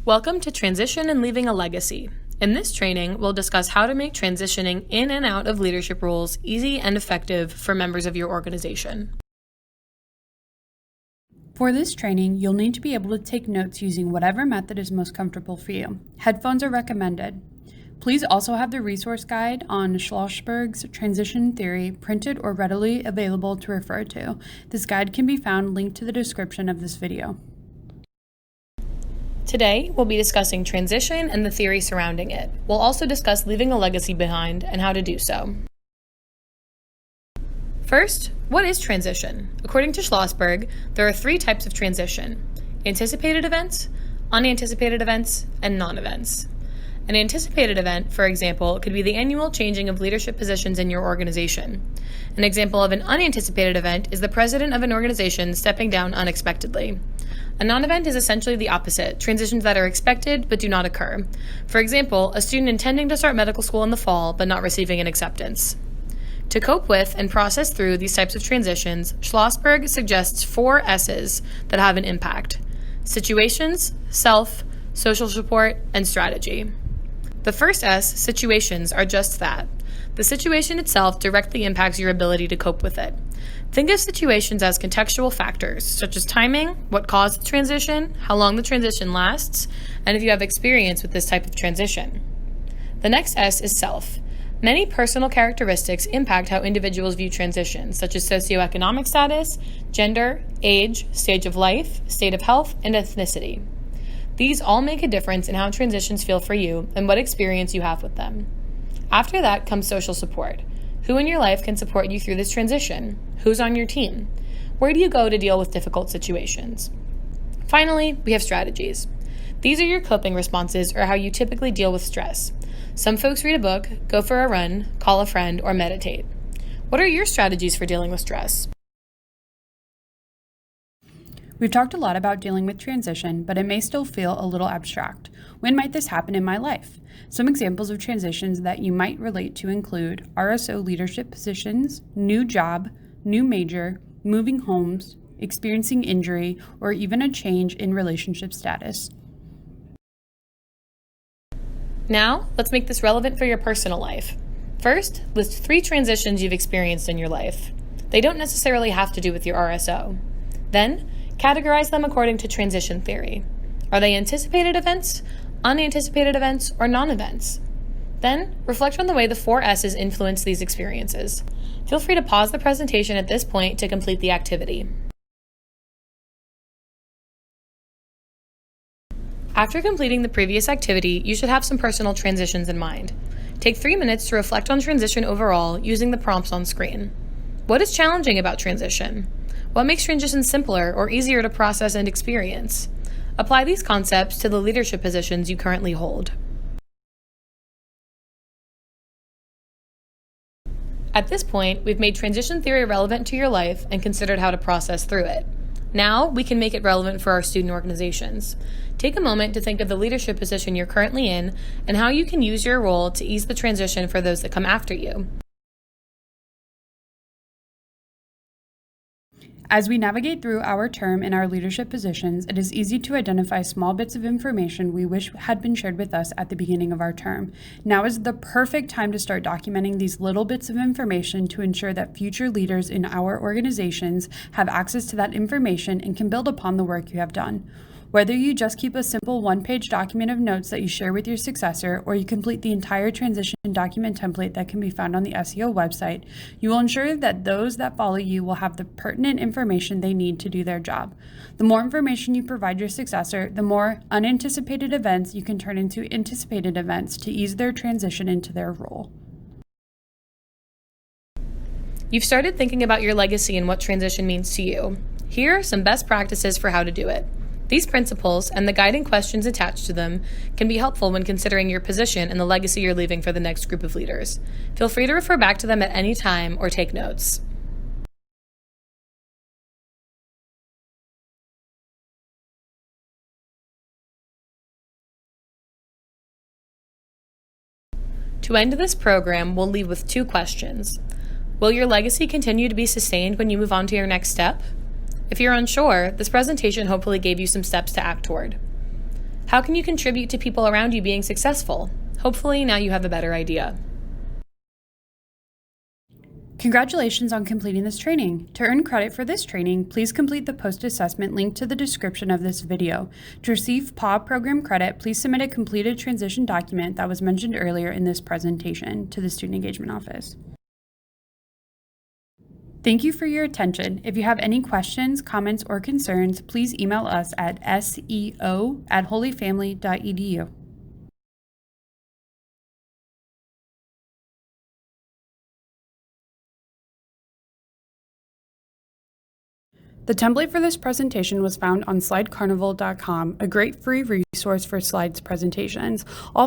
Welcome to Transition and Leaving a Legacy. In this training, we'll discuss how to make transitioning in and out of leadership roles easy and effective for members of your organization. For this training, you'll need to be able to take notes using whatever method is most comfortable for you. Headphones are recommended. Please also have the resource guide on Schlossberg's transition theory printed or readily available to refer to. This guide can be found linked to the description of this video. Today, we'll be discussing transition and the theory surrounding it. We'll also discuss leaving a legacy behind and how to do so. First, what is transition? According to Schlossberg, there are three types of transition: anticipated events, unanticipated events, and non-events. An anticipated event, for example, could be the annual changing of leadership positions in your organization. An example of an unanticipated event is the president of an organization stepping down unexpectedly. A non-event is essentially the opposite, transitions that are expected but do not occur. For example, a student intending to start medical school in the fall but not receiving an acceptance. To cope with and process through these types of transitions, Schlossberg suggests 4 S's that have an impact: situations, self, social support, and strategy. The first S, situations, are just that. The situation itself directly impacts your ability to cope with it. Think of situations as contextual factors, such as timing, what caused the transition, how long the transition lasts, and if you have experience with this type of transition. The next S is self. Many personal characteristics impact how individuals view transitions, such as socioeconomic status, gender, age, stage of life, state of health, and ethnicity. These all make a difference in how transitions feel for you and what experience you have with them. After that comes social support. Who in your life can support you through this transition? Who's on your team? Where do you go to deal with difficult situations? Finally, we have strategies. These are your coping responses or how you typically deal with stress. Some folks read a book, go for a run, call a friend, or meditate. What are your strategies for dealing with stress? We've talked a lot about dealing with transition, but it may still feel a little abstract. When might this happen in my life? Some examples of transitions that you might relate to include RSO leadership positions, new job, new major, moving homes, experiencing injury, or even a change in relationship status. Now, let's make this relevant for your personal life. First, list 3 transitions you've experienced in your life. They don't necessarily have to do with your RSO. Then, categorize them according to transition theory. Are they anticipated events, unanticipated events, or non-events? Then, reflect on the way the 4 S's influence these experiences. Feel free to pause the presentation at this point to complete the activity. After completing the previous activity, you should have some personal transitions in mind. Take 3 minutes to reflect on transition overall using the prompts on screen. What is challenging about transition? What makes transition simpler or easier to process and experience? Apply these concepts to the leadership positions you currently hold. At this point, we've made transition theory relevant to your life and considered how to process through it. Now, we can make it relevant for our student organizations. Take a moment to think of the leadership position you're currently in and how you can use your role to ease the transition for those that come after you. As we navigate through our term in our leadership positions, it is easy to identify small bits of information we wish had been shared with us at the beginning of our term. Now is the perfect time to start documenting these little bits of information to ensure that future leaders in our organizations have access to that information and can build upon the work you have done. Whether you just keep a simple 1-page document of notes that you share with your successor, or you complete the entire transition document template that can be found on the SEO website, you will ensure that those that follow you will have the pertinent information they need to do their job. The more information you provide your successor, the more unanticipated events you can turn into anticipated events to ease their transition into their role. You've started thinking about your legacy and what transition means to you. Here are some best practices for how to do it. These principles and the guiding questions attached to them can be helpful when considering your position and the legacy you're leaving for the next group of leaders. Feel free to refer back to them at any time or take notes. To end this program, we'll leave with 2 questions. Will your legacy continue to be sustained when you move on to your next step? If you're unsure, this presentation hopefully gave you some steps to act toward. How can you contribute to people around you being successful? Hopefully, now you have a better idea. Congratulations on completing this training. To earn credit for this training, please complete the post-assessment linked to the description of this video. To receive PAW program credit, please submit a completed transition document that was mentioned earlier in this presentation to the Student Engagement Office. Thank you for your attention. If you have any questions, comments, or concerns, please email us at seo@holyfamily.edu. The template for this presentation was found on slidecarnival.com, a great free resource for slides presentations. All